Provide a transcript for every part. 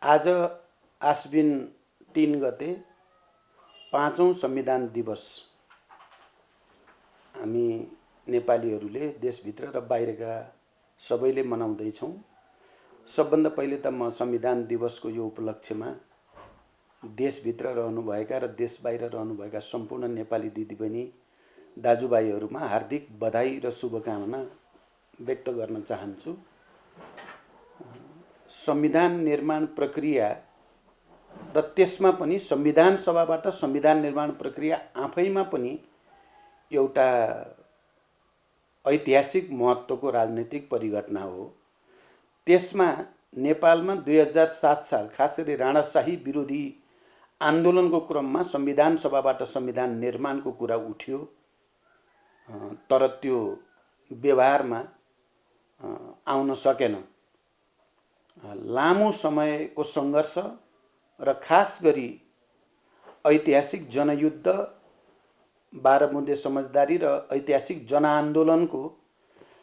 आज आश्विन 3 गते 5औं संविधान दिवस हामी नेपालीहरूले देशभित्र र बाहिरका सबैले मनाउँदैछौँ। सबभन्दा पहिले त म संविधान दिवसको यो उपलक्ष्यमा देशभित्र रहनुभएका र देश बाहिर रहनुभएका सम्पूर्ण नेपाली दिदीबहिनी दाजुभाइहरूमा हार्दिक बधाई र शुभकामना व्यक्त गर्न चाहन्छु। संविधान निर्माण प्रक्रिया र त्यसमा पनि संविधान सभाबाट संविधान निर्माण प्रक्रिया आफैमा पनि एउटा ऐतिहासिक महत्त्वको राजनीतिक परिघटना हो। त्यसमा नेपालमा 2007 साल खास गरी राणाशाही विरोधी आन्दोलनको क्रममा संविधान सभाबाट संविधान निर्माणको कुरा उठ्यो, तर त्यो व्यवहारमा आउन सकेन। लामो समयको सङ्घर्ष र खास गरी ऐतिहासिक जनयुद्ध, 12 बुँदे समझदारी र ऐतिहासिक जनआन्दोलनको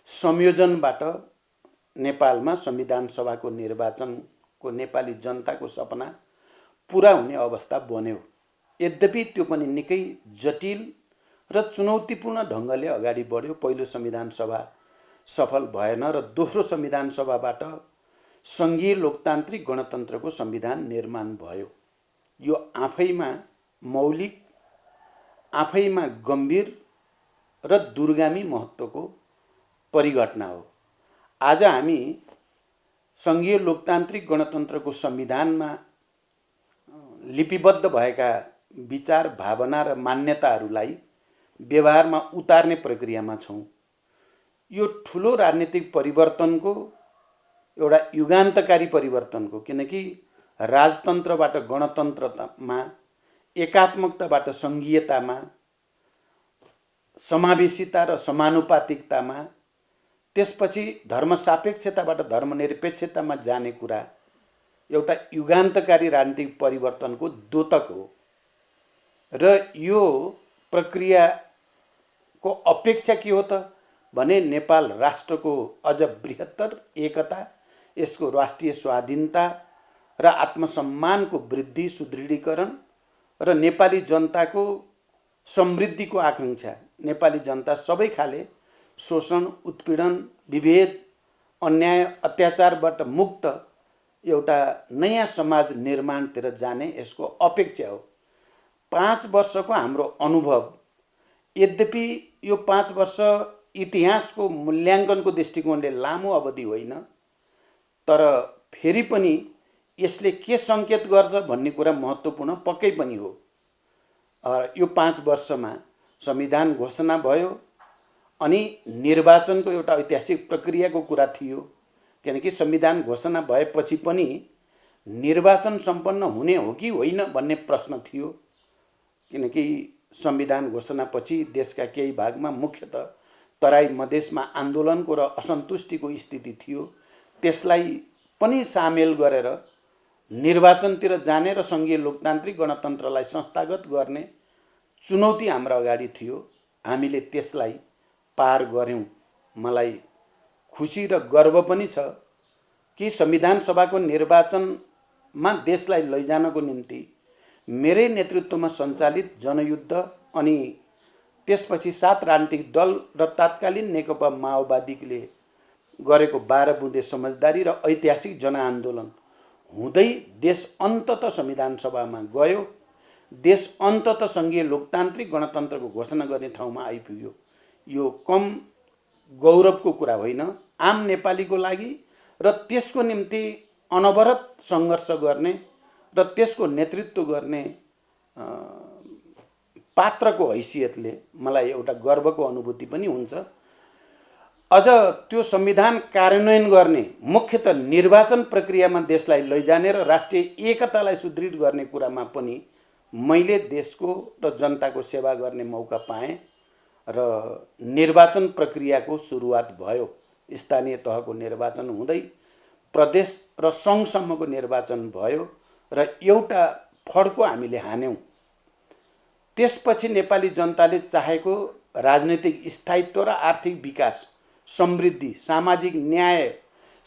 संयोजनबाट नेपालमा संविधान सभाको निर्वाचनको नेपाली जनताको सपना पुरा हुने अवस्था बन्यो। यद्यपि त्यो पनि निकै जटिल र चुनौतीपूर्ण ढङ्गले अगाडि बढ्यो। पहिलो संविधान सभा सफल भएन र दोस्रो संविधान सभाबाट सङ्घीय लोकतान्त्रिक गणतन्त्रको संविधान निर्माण भयो। यो आफैमा मौलिक, आफैमा गम्भीर र दूरगामी महत्त्वको परिघटना हो। आज हामी सङ्घीय लोकतान्त्रिक गणतन्त्रको संविधानमा लिपिबद्ध भएका विचार, भावना र मान्यताहरूलाई व्यवहारमा उतार्ने प्रक्रियामा छौँ। यो ठुलो राजनीतिक परिवर्तनको एउटा युगान्तकारी परिवर्तनको, किनकि राजतन्त्रबाट गणतन्त्रमा, एकात्मकताबाट सङ्घीयतामा, समावेशिता र समानुपातिकतामा, त्यसपछि धर्मसापेक्षताबाट धर्मनिरपेक्षतामा जाने कुरा एउटा युगान्तकारी राजनीतिक परिवर्तनको द्योतक हो। र यो प्रक्रियाको अपेक्षा के हो त भने नेपाल राष्ट्रको अझ बृहत्तर एकता, यसको राष्ट्रिय स्वाधीनता र आत्मसम्मानको वृद्धि, सुदृढीकरण र नेपाली जनताको समृद्धिको आकाङ्क्षा। नेपाली जनता सबै खाले शोषण, उत्पीडन, विभेद, अन्याय, अत्याचारबाट मुक्त एउटा नयाँ समाज निर्माणतिर जाने यसको अपेक्षा हो। 5 वर्षको हाम्रो अनुभव, यद्यपि यो 5 वर्ष इतिहासको मूल्याङ्कनको दृष्टिकोणले लामो अवधि होइन, तर फेरि पनि यसले के सङ्केत गर्छ भन्ने कुरा महत्त्वपूर्ण पक्कै पनि हो। यो 5 वर्षमा संविधान घोषणा भयो अनि निर्वाचनको एउटा ऐतिहासिक प्रक्रियाको कुरा थियो, किनकि संविधान घोषणा भएपछि पनि निर्वाचन सम्पन्न हुने हो कि होइन भन्ने प्रश्न थियो। किनकि संविधान घोषणापछि देशका केही भागमा, मुख्यतः तराई मधेसमा आन्दोलनको र असन्तुष्टिको स्थिति थियो। त्यसलाई पनि सामेल गरेर निर्वाचनतिर जाने र सङ्घीय लोकतान्त्रिक गणतन्त्रलाई संस्थागत गर्ने चुनौती हाम्रो अगाडि थियो। हामीले त्यसलाई पार गऱ्यौँ। मलाई खुसी र गर्व पनि छ कि संविधान सभाको निर्वाचनमा देशलाई लैजानको निम्ति मेरै नेतृत्वमा सञ्चालित जनयुद्ध अनि त्यसपछि 7 राजनीतिक दल र तत्कालीन नेकपा माओवादीले गरेको 12 बुँदे समझदारी र ऐतिहासिक जनआन्दोलन हुँदै देश अन्ततः संविधान सभामा गयो। देश अन्ततः सङ्घीय लोकतान्त्रिक गणतन्त्रको घोषणा गर्ने ठाउँमा आइपुग्यो। यो कम गौरवको कुरा होइन आम नेपालीको लागि, र त्यसको निम्ति अनवरत सङ्घर्ष गर्ने र त्यसको नेतृत्व गर्ने पात्रको हैसियतले मलाई एउटा गर्वको अनुभूति पनि हुन्छ। अझ त्यो संविधान कार्यान्वयन गर्ने, मुख्यतः निर्वाचन प्रक्रियामा देशलाई लैजाने र राष्ट्रिय एकतालाई सुदृढ गर्ने कुरामा पनि मैले देशको र जनताको सेवा गर्ने मौका पाएँ र निर्वाचन प्रक्रियाको सुरुवात भयो। स्थानीय तहको निर्वाचन हुँदै प्रदेश र सङ्घसम्मको निर्वाचन भयो र एउटा फड्को हामीले हान्यौँ। त्यसपछि नेपाली जनताले चाहेको राजनीतिक स्थायित्व र आर्थिक विकास, समृद्धि, सामाजिक न्याय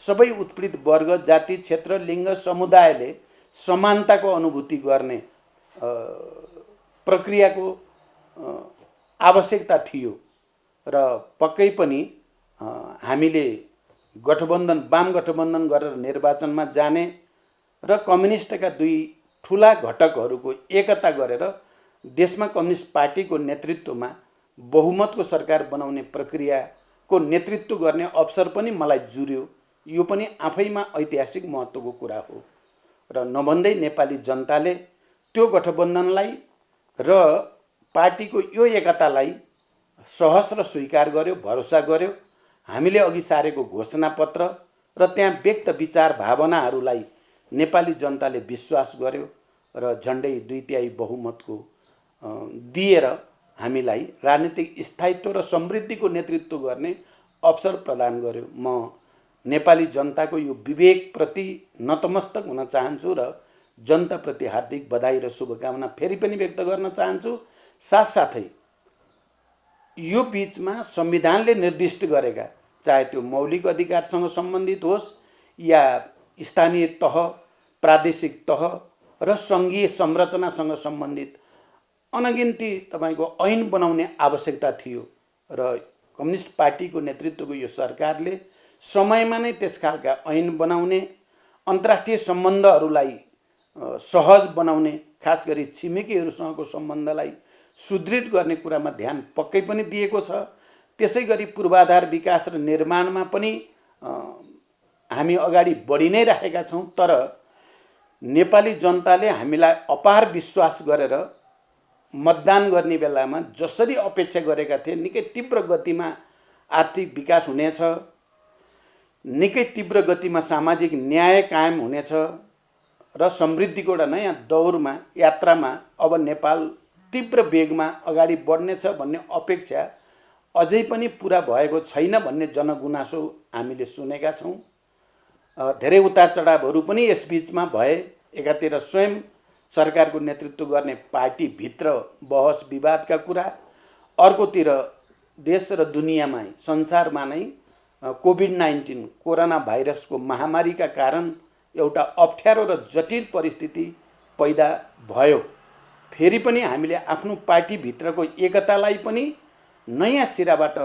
सबै उत्पीडित वर्ग, जाति, क्षेत्र, लिङ्ग, समुदायले समानताको अनुभूति गर्ने प्रक्रियाको आवश्यकता थियो र पक्कै पनि हामीले गठबन्धन वाम गठबन्धन गरेर निर्वाचनमा जाने र कम्युनिस्टका दुई ठुला घटकहरूको एकता गरेर देशमा कम्युनिस्ट पार्टीको नेतृत्वमा बहुमतको सरकार बनाउने प्रक्रियाको नेतृत्व गर्ने अवसर पनि मलाई जुर्यो। यो पनि आफैमा ऐतिहासिक महत्त्वको कुरा हो र नभन्दै नेपाली जनताले त्यो गठबन्धनलाई र पार्टीको यो एकतालाई सहस्र स्वीकार गर्यो, भरोसा गर्यो। हामीले अघि सारेको घोषणापत्र र त्यहाँ व्यक्त विचार भावनाहरूलाई नेपाली जनताले विश्वास गर्यो र झन्डै 2/3 बहुमतको दिएर हामीलाई राजनीतिक स्थायित्व र समृद्धिको नेतृत्व गर्ने अवसर प्रदान गर्यो। म नेपाली जनताको यो विवेकप्रति नतमस्तक हुन चाहन्छु र जनताप्रति हार्दिक बधाई र शुभकामना फेरि पनि व्यक्त गर्न चाहन्छु। साथसाथै यो बीचमा संविधानले निर्दिष्ट गरेका, चाहे त्यो मौलिक अधिकारसँग सम्बन्धित होस् या स्थानीय तह, प्रादेशिक तह र सङ्घीय संरचनासँग सम्बन्धित अनगिन्ती तपाईको ऐन बनाउने आवश्यकता थियो र कम्युनिस्ट पार्टीको नेतृत्वको यो सरकारले समयमा नै त्यस खालका ऐन बनाउने, अन्तर्राष्ट्रिय सम्बन्धहरूलाई सहज बनाउने, खास गरी छिमेकीहरूसँगको सम्बन्धलाई सुदृढ गर्ने कुरामा ध्यान पक्कै पनि दिएको छ। त्यसै गरी पूर्वाधार विकास र निर्माणमा पनि हामी अगाडि बढी नै राखेका छौँ। तर नेपाली जनताले हामीलाई अपार विश्वास गरेर मतदान गर्ने बेलामा जसरी अपेक्षा गरेका थिए निकै तीव्र गतिमा आर्थिक विकास हुनेछ, निकै तीव्र गतिमा सामाजिक न्याय कायम हुनेछ र समृद्धिको एउटा नयाँ दौरमा यात्रामा अब नेपाल तीव्र वेगमा अगाडि बढ्नेछ भन्ने अपेक्षा अझै पनि पुरा भएको छैन भन्ने जनगुनासो हामीले सुनेका छौँ। धेरै उतार चढावहरू पनि यसबीचमा भए। एकातिर स्वयं सरकारको नेतृत्व गर्ने पार्टीभित्र बहस विवादका कुरा, अर्कोतिर देश र दुनियाँमा संसारमा नै कोभिड-19 कोरोना भाइरसको महामारीका कारण एउटा अप्ठ्यारो र जटिल परिस्थिति पैदा भयो। फेरि पनि हामीले आफ्नो पार्टीभित्रको एकतालाई पनि नयाँ सिराबाट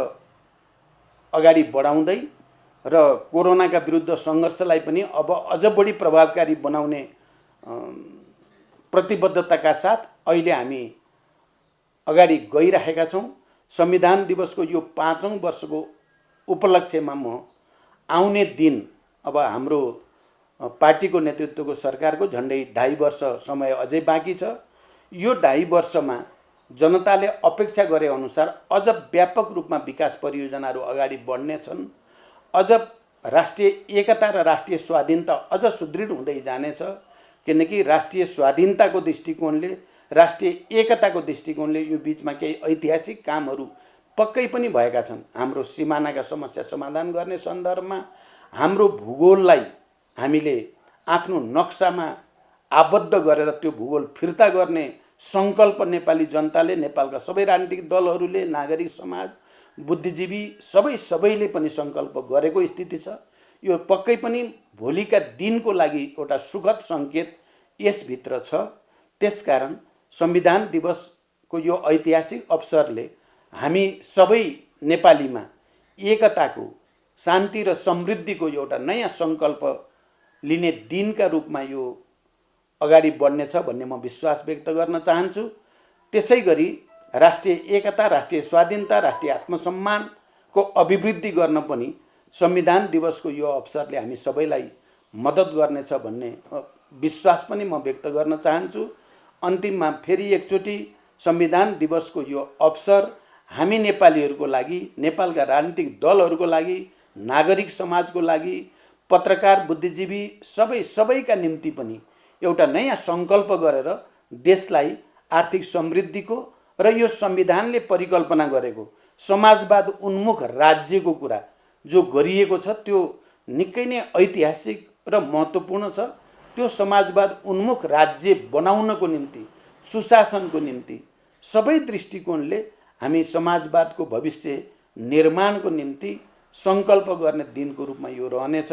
अगाडि बढाउँदै र कोरोनाका विरुद्ध सङ्घर्षलाई पनि अब अझ बढी प्रभावकारी बनाउने प्रतिबद्धताका साथ अहिले हामी अगाडि गइरहेका छौँ। संविधान दिवसको यो 5औं वर्षको उपलक्ष्यमा म आउने दिन अब हाम्रो पार्टीको नेतृत्वको सरकारको झन्डै 2.5 वर्ष समय अझै बाँकी छ। यो 2.5 वर्षमा जनताले अपेक्षा गरे अनुसार अझ व्यापक रूपमा विकास परियोजनाहरू अगाडि बढ्नेछन्। अझ राष्ट्रिय एकता र राष्ट्रिय स्वाधीनता अझ सुदृढ हुँदै जानेछ। किनकि राष्ट्रिय स्वाधीनताको दृष्टिकोणले, राष्ट्रिय एकताको दृष्टिकोणले यो बीचमा केही ऐतिहासिक कामहरू पक्कै पनि भएका छन्। हाम्रो सिमानाका समस्या समाधान गर्ने सन्दर्भमा हाम्रो भूगोललाई हामीले आफ्नो नक्सामा आबद्ध गरेर त्यो भूगोल फिर्ता गर्ने सङ्कल्प नेपाली जनताले, नेपालका सबै राजनीतिक दलहरूले, नागरिक समाज, बुद्धिजीवी सबैले पनि सङ्कल्प गरेको स्थिति छ। यो पक्कै पनि भोलिका दिनको लागि एउटा सुखद सङ्केत यसभित्र छ। त्यसकारण संविधान दिवसको यो ऐतिहासिक अवसरले हामी सबै नेपालीमा एकताको, शान्ति र समृद्धिको एउटा नयाँ सङ्कल्प लिने दिनका रूपमा यो अगाडि बढ्नेछ भन्ने म विश्वास व्यक्त गर्न चाहन्छु। त्यसै गरी राष्ट्रिय एकता, राष्ट्रिय स्वाधीनता, राष्ट्रिय आत्मसम्मानको अभिवृद्धि गर्न पनि संविधान दिवसको यो अवसरले हामी सबैलाई मद्दत गर्नेछ भन्ने विश्वास पनि म व्यक्त गर्न चाहन्छु। अन्तिममा फेरि एकचोटि संविधान दिवसको यो अवसर हामी नेपालीहरूको लागि, नेपालका राजनीतिक दलहरूको लागि, नागरिक समाजको लागि, पत्रकार, बुद्धिजीवी सबैका निम्ति पनि एउटा नयाँ सङ्कल्प गरेर देशलाई आर्थिक समृद्धिको र यो संविधानले परिकल्पना गरेको समाजवाद उन्मुख राज्यको कुरा जो गरिएको छ त्यो निकै नै ऐतिहासिक र महत्त्वपूर्ण छ। त्यो समाजवाद उन्मुख राज्य बनाउनको निम्ति, सुशासनको निम्ति सबै दृष्टिकोणले हामी समाजवादको भविष्य निर्माणको निम्ति सङ्कल्प गर्ने दिनको रूपमा यो रहनेछ।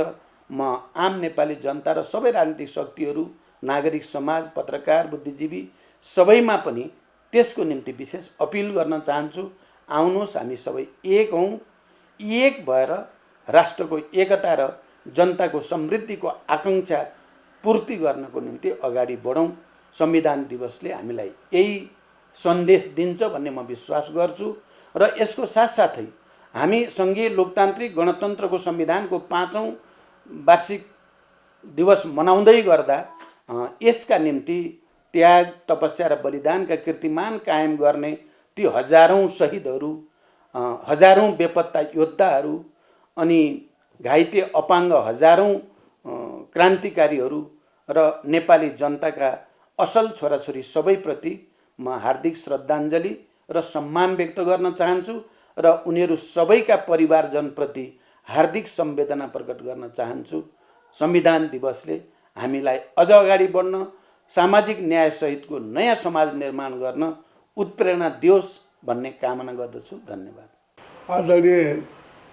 म आम नेपाली जनता र सबै राजनीतिक शक्तिहरू नागरिक समाज, पत्रकार, बुद्धिजीवी सबैमा पनि त्यसको निम्ति विशेष अपिल गर्न चाहन्छु। आउनुहोस्, हामी सबै एक हौँ, एक भएर राष्ट्रको एकता र जनताको समृद्धिको आकाङ्क्षा पूर्ति गर्नको निम्ति अगाडि बढौँ। संविधान दिवसले हामीलाई यही सन्देश दिन्छ भन्ने म विश्वास गर्छु। र यसको साथसाथै हामी सङ्घीय लोकतान्त्रिक गणतन्त्रको संविधानको 5औं वार्षिक दिवस मनाउँदै गर्दा यसका निम्ति त्याग, तपस्या र बलिदानका कीर्तिमान कायम गर्ने ती हजारौं शहीदहरू, हजारौं बेपत्ता योद्धाहरू अनि घाइते अपाङ्ग हजारौं क्रान्तिकारीहरू र नेपाली जनताका असल छोराछोरी सबैप्रति म हार्दिक श्रद्धाञ्जली र सम्मान व्यक्त गर्न चाहन्छु र उनीहरू सबैका परिवारजनप्रति हार्दिक संवेदना प्रकट गर्न चाहन्छु। संविधान दिवसले हामीलाई अझ अगाडि बढ्न, सामाजिक न्याय सहितको नयाँ समाज निर्माण गर्न उत्प्रेरणा दियोस् भन्ने कामना गर्दछु। धन्यवाद। आदरणीय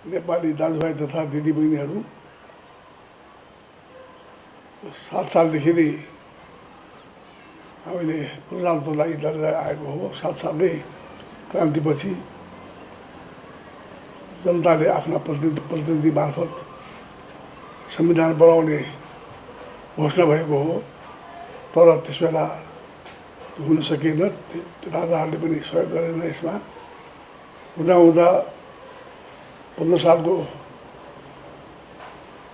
नेपाली दाजुभाइ तथा दिदीबहिनीहरू, 7 सालदेखि नै हामीले प्रजातन्त्रको लागि लडेर आएको हो। 7 सालमै क्रान्तिपछि जनताले आफ्ना प्रतिनिधि मार्फत संविधान बनाउने घोषणा भएको हो। तर त्यसबेला हुन सकेन, राजाहरूले पनि सहयोग गरेन। यसमा हुँदा 15 सालको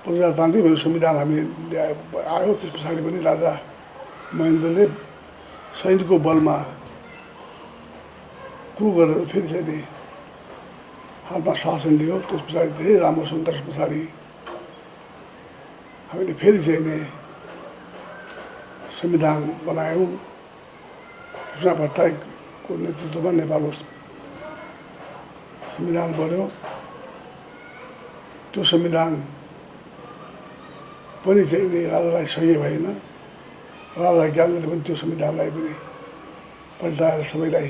प्रजातान्त्रिक संविधान हामीले आयो। त्यस पछाडि पनि राजा महेन्द्रले सैनिकको बलमा कु गरेर फेरि चाहिँ हातमा शासन लियो। त्यस पछाडि धेरै लामो सङ्घर्ष पछाडि हामीले फेरि चाहिँ संविधान बनायौँ। कृष्ण भट्टराईको नेतृत्वमा नेपालको संविधान बन्यो। त्यो संविधान पनि चाहिँ राजालाई सही भएन। राजा ज्ञानले पनि त्यो संविधानलाई पनि पल्टाएर सबैलाई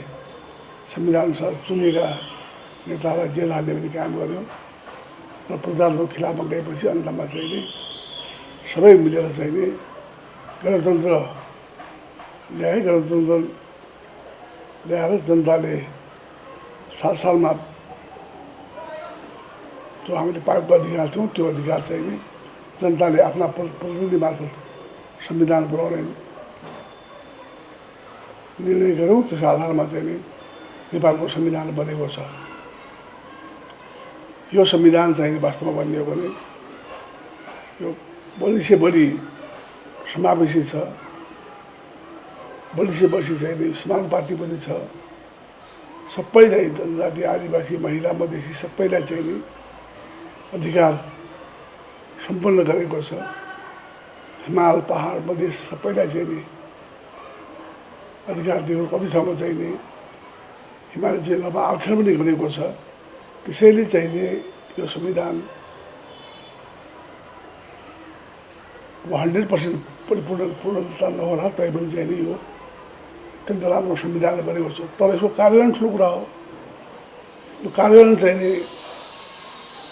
संविधानअनुसार चुनिएका नेतालाई जेल हाल्ने पनि काम गर्यो। र प्रजातन्त्रको खिलाफमा गएपछि अन्तमा चाहिँ सबै मिलेर चाहिँ गणतन्त्र ल्याए। गणतन्त्र ल्याएर जनताले 7 सालमा जो हामीले पाएको अधिकार थियौँ, त्यो अधिकार चाहिँ जनताले आफ्ना प्रतिनिधि मार्फत संविधान बनाउने निर्णय गऱ्यौँ। त्यस आधारमा चाहिँ नेपालको संविधान बनेको छ। यो संविधान चाहिँ वास्तवमा भन्ने हो भने यो बढी से बढी समावेशी छ। बढी से बढी चाहिँ समानुपाती पनि छ। सबैलाई, जनजाति, आदिवासी, महिला, मधेसी सबैलाई चाहिँ अधिकार सम्पन्न गरेको छ। हिमाल, पहाड, मधेस सबैलाई चाहिँ अधिकार दिएको। कति ठाउँमा चाहिँ हिमालय जिल्लामा आरक्षण पनि गरेको छ। त्यसैले चाहिँ यो संविधान 100% पूर्णता नहोला तैपनि चाहिँ यो अत्यन्त राम्रो संविधान बनेको छ। तर यसको कार्यान्वयन ठुलो कुरा हो। यो कार्यान्वयन चाहिँ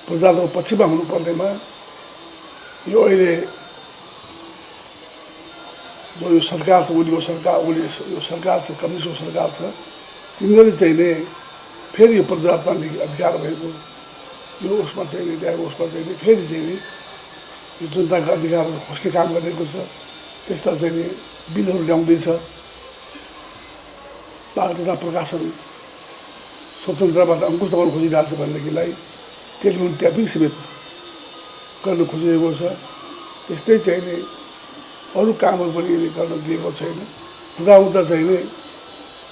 प्रजातन्त्रको पक्षमा हुनुपर्नेमा यो अहिले जो यो सरकार छ, यो सरकार छ, कम्युनिस्टको सरकार छ, तिनीहरूले चाहिँ फेरि यो प्रजातान्त्रिक अधिकार भएको यो उसमा चाहिँ ल्याएको उसमा चाहिँ फेरि चाहिँ यो जनताको अधिकारहरू खोज्ने काम गरेको छ। त्यस्ता चाहिँ बिलहरू ल्याउँदैछ। वाक तथा प्रकाशन स्वतन्त्रबाट अङ्कुश दबाउन खोजिरहेको छ भनेदेखिलाई टेलिफोन ट्यापिङ समेत गर्न खोजिएको छ। त्यस्तै चाहिँ अरू कामहरू पनि गर्न दिएको छैन। हुँदा चाहिँ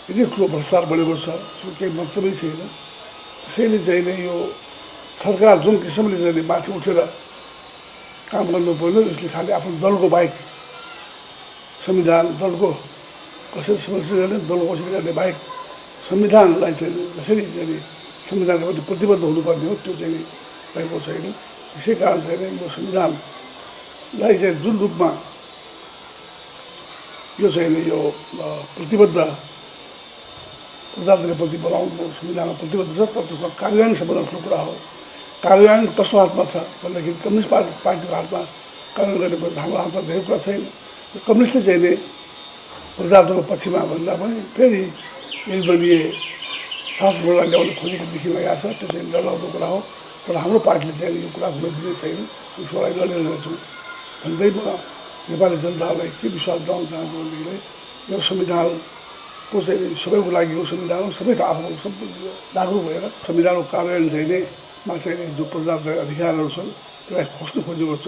यति ठुलो भ्रष्टाचार बढेको छ, त्यसको केही मतलबै छैन। त्यसैले चाहिँ यो सरकार जुन किसिमले चाहिँ माथि उठेर काम गर्नु पर्यो, यसले खालि आफ्नो दलको बाहेक संविधान, दलको कसरी समस्या गर्ने, दलको कसरी गर्ने बाहेक संविधानलाई चाहिँ जसरी चाहिँ संविधानको प्रति प्रतिबद्ध हुनुपर्ने हो त्यो चाहिँ भएको छैन। त्यसै कारण चाहिँ यो संविधानलाई चाहिँ जुन रूपमा यो चाहिँ यो प्रतिबद्ध प्रजातन्त्रको प्रति बनाउनु संविधानमा प्रतिबद्ध छ। तर त्यसको कार्यान्वयन सबभन्दा ठुलो कुरा हो। कार्यान्वयन कसको हातमा छ भन्दाखेरि कम्युनिस्ट पार्टीको हातमा कार्यान्वयन गर्ने हाम्रो हातमा धेरै कुरा छैन। कम्युनिस्टले चाहिँ नि प्रजातन्त्रको पक्षमा भन्दा पनि फेरि एकदलीय शासनबाट ल्याउन खोजेको देखिरहेको छ। त्यो चाहिँ डरलाग्दो कुरा हो। तर हाम्रो पार्टीले चाहिँ यो कुरा हुन दिने छैन। उसलाई लडिरहेछौँ भन्दै म नेपाली जनतालाई के विश्वास दिलाउन चाहन्छु भनेदेखिलाई यो संविधानको चाहिँ सबैको लागि यो संविधान हो। सबै आफू सबै जागरुक भएर संविधानको कार्यान्वयन चाहिँ नै मा चाहिँ जो प्रजातान्त्रिक अधिकारहरू छन् त्यसलाई खोज्नु खोजेको छ।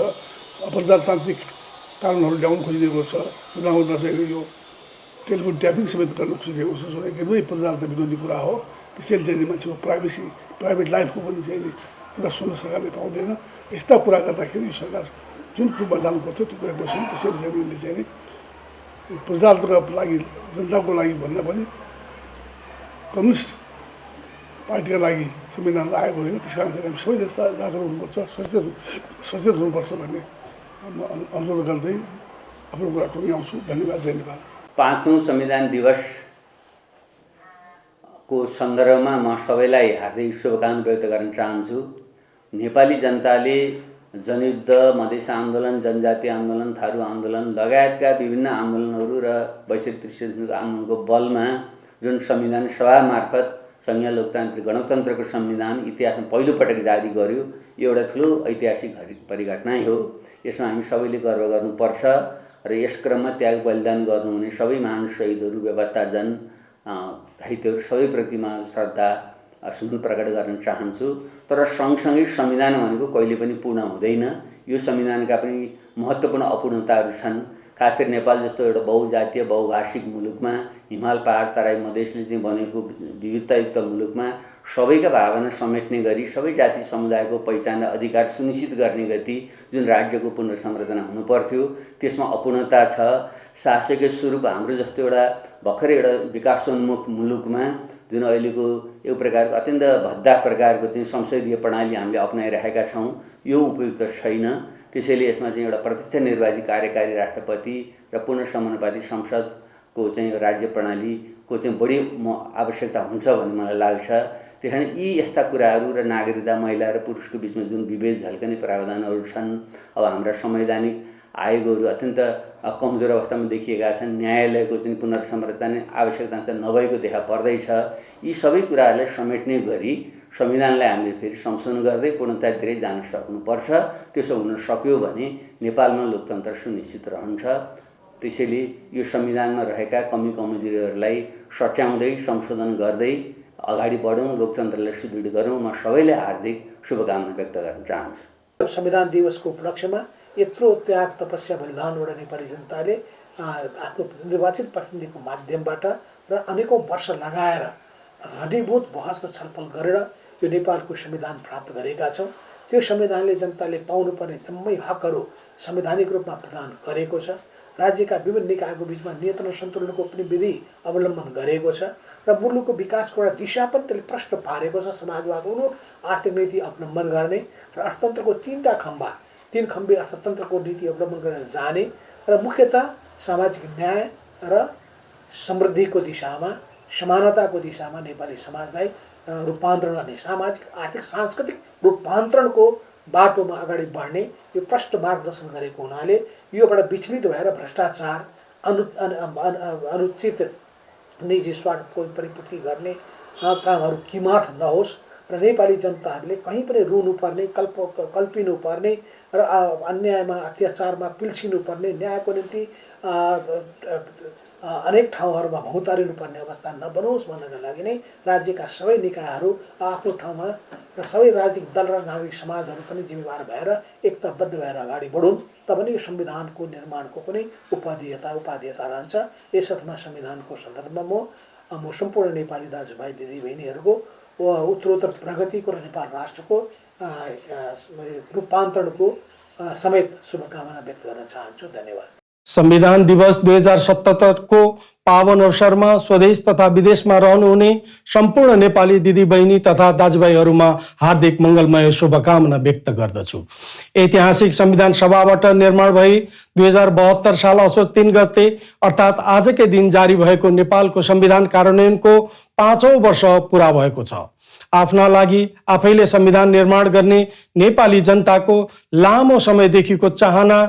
अप्रजातान्त्रिक कानुनहरू ल्याउनु खोजिदिएको छ। हुँदाहुँदा चाहिँ यो टेलिफोन ट्यापिङ समेत गर्न खोजिदिएको छ। एकदमै प्रजातन्त्र विरोधी कुरा हो। त्यसैले चाहिँ मान्छेको प्राइभेट लाइफको पनि चाहिँ नि कुरा सुन्न सरकारले पाउँदैन। यस्ता कुरा गर्दाखेरि यो सरकार जुन रूपमा जानुपर्थ्यो त्यो गएको छैन। त्यसैले चाहिँ उनले चाहिँ नि प्रजातन्त्रको लागि जनताको लागि भन्दा पनि कम्युनिस्ट पार्टीका लागि संविधान आएको होइन। त्यस कारण चाहिँ हामी सबैले जागरुक हुनुपर्छ, सचेत हुनुपर्छ भन्ने अनुरोध गर्दै आफ्नो कुरा टुङ्ग्याउँछु। धन्यवाद। जय नेपाल। 5औं संविधान दिवसको सन्दर्भमा म सबैलाई हार्दिक शुभकामना व्यक्त गर्न चाहन्छु। नेपाली जनताले जनयुद्ध, मधेस आन्दोलन, जनजाति आन्दोलन, थारू आन्दोलन लगायतका विभिन्न आन्दोलनहरू र वैश्विक दृष्टिकोणको आन्दोलनको बलमा जुन संविधान सभा मार्फत संघीय लोकतान्त्रिक गणतन्त्रको संविधान इतिहासमा पहिलोपटक जारी गर्यो, यो एउटा ठुलो ऐतिहासिक परिघटना हो। यसमा हामी सबैले गर्व गर्नुपर्छ र यस क्रममा त्याग बलिदान गर्नुहुने सबै महान शहीदहरू, बेपत्ताजन, घाइतेहरू सबैप्रति म श्रद्धा सुमन प्रकट गर्न चाहन्छु। तर सँगसँगै संविधान भनेको कहिले पनि पूर्ण हुँदैन। यो संविधानका पनि महत्त्वपूर्ण अपूर्णताहरू छन्। खास गरी नेपाल जस्तो एउटा बहुजातीय बहुभाषिक मुलुकमा, हिमाल पहाड तराई मधेसले चाहिँ बनेको विविधतायुक्त मुलुकमा सबैका भावना समेट्ने गरी सबै जाति समुदायको पहिचान र अधिकार सुनिश्चित गर्ने गति जुन राज्यको पुनर्संरचना हुनुपर्थ्यो त्यसमा अपूर्णता छ। शासकीय स्वरूप हाम्रो जस्तो एउटा भर्खरै एउटा विकासोन्मुख मुलुकमा जुन अहिलेको एक प्रकारको अत्यन्त भद्दा प्रकारको चाहिँ संसदीय प्रणाली हामीले अपनाइरहेका छौँ, यो उपयुक्त छैन। त्यसैले यसमा चाहिँ एउटा प्रत्यक्ष निर्वाचित कार्यकारी राष्ट्रपति र पूर्ण समानुपातिक संसदको चाहिँ राज्य प्रणालीको चाहिँ बढी आवश्यकता हुन्छ भन्ने मलाई लाग्छ। त्यस कारण यी यस्ता कुराहरू र नागरिकता, महिला र पुरुषको बिचमा जुन विभेद झल्कने प्रावधानहरू छन्, अब हाम्रा संवैधानिक आयोगहरू अत्यन्त कमजोर अवस्थामा देखिएका छन्। न्यायालयको चाहिँ पुनर्संरचना आवश्यकता चाहिँ नभएको देखा पर्दैछ। यी सबै कुराहरूलाई समेट्ने गरी संविधानलाई हामीले फेरि संशोधन गर्दै पूर्णतातिर जान सक्नुपर्छ। त्यसो हुन सक्यो भने नेपालमा लोकतन्त्र सुनिश्चित रहन्छ। त्यसैले यो संविधानमा रहेका कमी कमजोरीहरूलाई सच्याउँदै संशोधन गर्दै अगाडि बढौँ, लोकतन्त्रलाई सुदृढ गरौँ। म सबैलाई हार्दिक शुभकामना व्यक्त गर्न चाहन्छु। संविधान दिवसको उपलक्ष्यमा यत्रो त्याग तपस्या बलिदानबाट नेपाली जनताले आफ्नो निर्वाचित प्रतिनिधिको माध्यमबाट र अनेकौं वर्ष लगाएर घनीभूत बहस र छलफल गरेर यो नेपालको संविधान प्राप्त गरेका छौँ। त्यो संविधानले जनताले पाउनुपर्ने जम्मै हकहरू संवैधानिक रूपमा प्रदान गरेको छ। राज्यका विभिन्न निकायको बिचमा नियन्त्रण सन्तुलनको पनि विधि अवलम्बन गरेको छ र मुलुकको विकासको एउटा दिशा पनि त्यसले प्रश्न पारेको छ। समाजवाद उन्मुख आर्थिक नीति अवलम्बन गर्ने र अर्थतन्त्रको तीन खम्बे अर्थतन्त्रको नीति अवलम्बन गरेर जाने र मुख्यतः सामाजिक न्याय र समृद्धिको दिशामा, समानताको दिशामा नेपाली समाजलाई रूपान्तरण गर्ने, सामाजिक आर्थिक सांस्कृतिक रूपान्तरणको बाटोमा अगाडि बढ्ने यो प्रष्ट मार्गदर्शन गरेको हुनाले योबाट विचलित भएर भ्रष्टाचार, अनुचित निजी स्वार्थको परिपूर्ति गर्ने कामहरू किमार्थ नहोस् र नेपाली जनताहरूले कहीँ पनि रुनुपर्ने, कल्पिनुपर्ने र अन्यायमा अत्याचारमा पिल्सिनुपर्ने, न्यायको निम्ति अनेक ठाउँहरूमा भौतारिनुपर्ने अवस्था नबनोस् भन्नका लागि नै राज्यका सबै निकायहरू आफ्नो ठाउँमा र सबै राजनीतिक दल र नागरिक समाजहरू पनि जिम्मेवार भएर एकताबद्ध भएर अगाडि बढुन्। तब नै यो संविधानको निर्माणको कुनै उपादेयता रहन्छ। यस अर्थमा संविधानको सन्दर्भमा म सम्पूर्ण नेपाली दाजुभाइ दिदीबहिनीहरूको उत्तरोत्तर प्रगतिको र नेपाल राष्ट्रको रूपान्तरणको समेत शुभकामना व्यक्त गर्न चाहन्छु। धन्यवाद। संविधान दिवस 2077 को पावन अवसरमा स्वदेश तथा विदेशमा रहनुहुने सम्पूर्ण नेपाली दिदीबहिनी तथा दाजुभाइहरूमा हार्दिक मङ्गलमय शुभकामना व्यक्त गर्दछु। ऐतिहासिक संविधान सभाबाट निर्माण भई 2072 साल असोज 3 गते अर्थात् आजकै दिन जारी भएको नेपालको संविधान कार्यान्वयनको 5औं वर्ष पूरा भएको छ। आफ्ना लागि आफैले संविधान निर्माण गर्ने नेपाली जनताको लामो समयदेखिको चाहना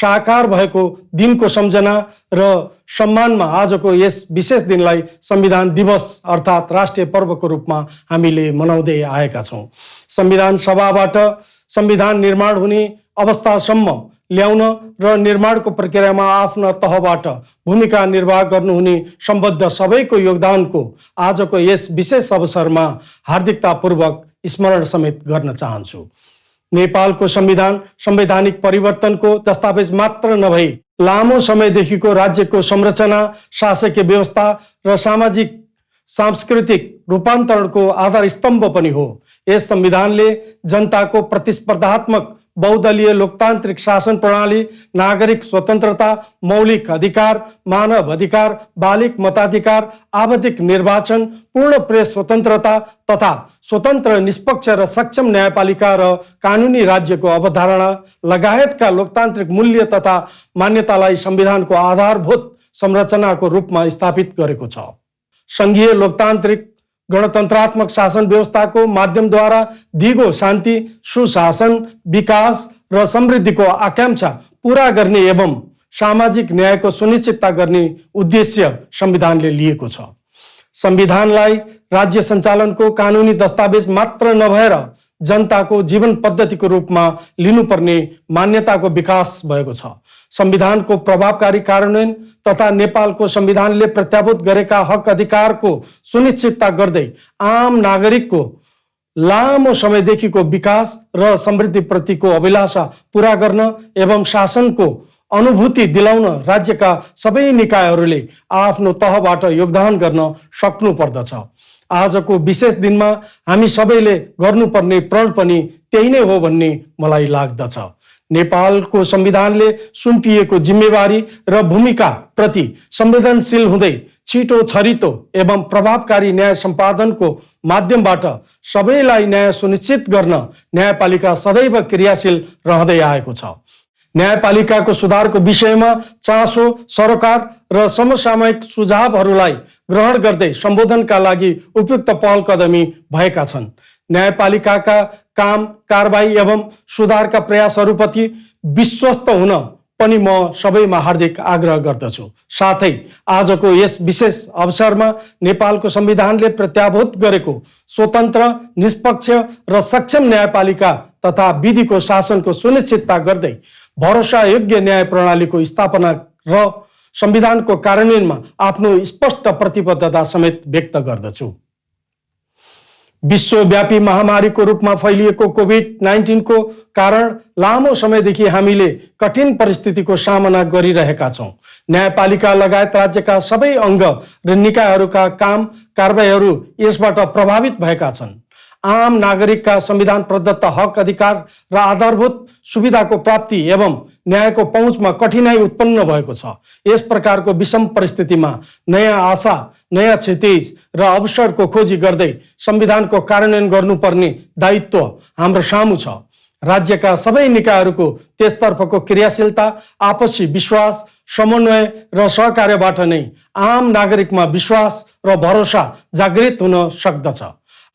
साकार भएको दिनको सम्झना र सम्मानमा आजको यस विशेष दिनलाई संविधान दिवस अर्थात् राष्ट्रिय पर्वको रूपमा हामीले मनाउँदै आएका छौँ। संविधान सभाबाट संविधान निर्माण हुने अवस्थासम्म ल्याउन र निर्माणको प्रक्रियामा आफ्ना तहबाट भूमिका निर्वाह गर्नुहुने सम्बद्ध सबैको योगदानको आजको यस विशेष अवसरमा हार्दिकतापूर्वक स्मरण समेत गर्न चाहन्छु। नेपालको संविधान संवैधानिक परिवर्तनको दस्तावेज मात्र नभई लामो समयदेखिको राज्यको संरचना, शासकीय व्यवस्था र सामाजिक सांस्कृतिक रूपान्तरणको आधार स्तम्भ पनि हो। यस संविधानले जनताको प्रतिस्पर्धात्मक बहुदलीय लोकतान्त्रिक शासन प्रणाली, नागरिक स्वतन्त्रता, मौलिक अधिकार, मानव अधिकार, बालिक मताधिकार, आवधिक निर्वाचन, पूर्ण प्रेस स्वतन्त्रता तथा स्वतन्त्र, निष्पक्ष र सक्षम न्यायपालिका र कानुनी राज्यको अवधारणा लगायतका लोकतान्त्रिक मूल्य तथा मान्यतालाई संविधानको आधारभूत संरचनाको रूपमा स्थापित गरेको छ। संघीय लोकतान्त्रिक गणतन्त्रात्मक शासन व्यवस्थाको माध्यमद्वारा दिगो शान्ति, सुशासन, विकास र समृद्धिको आकांक्षा पूरा गर्ने एवं सामाजिक न्यायको सुनिश्चितता गर्ने उद्देश्य संविधानले लिएको छ। संविधानलाई राज्य सञ्चालनको कानुनी दस्तावेज मात्र नभएर जनताको जीवन पद्धतिको रूपमा लिनुपर्ने मान्यताको विकास भएको छ। संविधानको प्रभावकारी कार्यान्वयन तथा नेपालको संविधानले प्रत्याभूत गरेका हक अधिकारको सुनिश्चितता गर्दै आम नागरिकको लामो समयदेखिको विकास र समृद्धिप्रतिको अभिलाषा पूरा गर्न एवं शासनको अनुभूति दिलाउन राज्यका सबै निकायहरूले आफ्नो तहबाट योगदान गर्न सक्नु पर्दछ। आजको विशेष दिनमा हामी सबैले गर्नुपर्ने प्रण पनि त्यही नै हो भन्ने मलाई लाग्दछ। नेपालको संविधानले सुम्पिएको जिम्मेवारी र भूमिका प्रति संवेदनशील हुँदै छिटो, छरितो एवं प्रभावकारी न्याय सम्पादनको माध्यमबाट सबैलाई न्याय सुनिश्चित गर्न न्यायपालिका सदैव क्रियाशील रहँदै आएको छ। न्यायपालिकाको सुधारको विषयमा चासो सरकार र समसामयिक सुझावहरूलाई ग्रहण गर्दै सम्बोधनका लागि उपयुक्त पहल कदमी भएका छन्। न्यायपालिकाका काम, कारबाही एवं सुधारका प्रयासहरूप्रति विश्वस्त हुन पनि म सबैमा हार्दिक आग्रह गर्दछु। साथै आजको यस विशेष अवसरमा नेपालको संविधानले प्रत्याभूत गरेको स्वतन्त्र, निष्पक्ष र सक्षम न्यायपालिका तथा विधिको शासनको सुनिश्चितता गर्दै भरोसायोग्य न्याय प्रणालीको स्थापना र संविधानको कार्यान्वयनमा आफ्नो स्पष्ट प्रतिबद्धता समेत व्यक्त गर्दछु। विश्वव्यापी महामारीको रूपमा फैलिएको कोभिड-19 को कारण लामो समयदेखि हामीले कठिन परिस्थितिको सामना गरिरहेका छौँ। न्यायपालिका लगायत राज्यका सबै अङ्ग र निकायहरूका काम, कारबाहीहरू यसबाट प्रभावित भएका छन्। आम नागरिकका संविधान प्रदत्त हक अधिकार र आधारभूत सुविधाको प्राप्ति एवं न्यायको पहुँचमा कठिनाई उत्पन्न भएको छ। यस प्रकारको विषम परिस्थितिमा नयाँ आशा, नयाँ क्षितिज र अवसरको खोजी गर्दै संविधानको कार्यान्वयन गर्नुपर्ने दायित्व हाम्रो सामु छ। राज्यका सबै निकायहरूको त्यसतर्फको क्रियाशीलता, आपसी विश्वास, समन्वय र सहकार्यबाट नै आम नागरिकमा विश्वास र भरोसा जागृत हुन सक्दछ।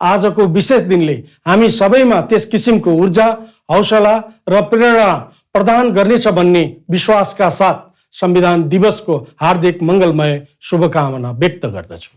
आजको विशेष दिनले हामी सबैमा त्यस किसिमको ऊर्जा, हौसला र प्रेरणा प्रदान गर्नेछ भन्ने विश्वासका साथ संविधान दिवसको हार्दिक मङ्गलमय शुभकामना व्यक्त गर्दछु।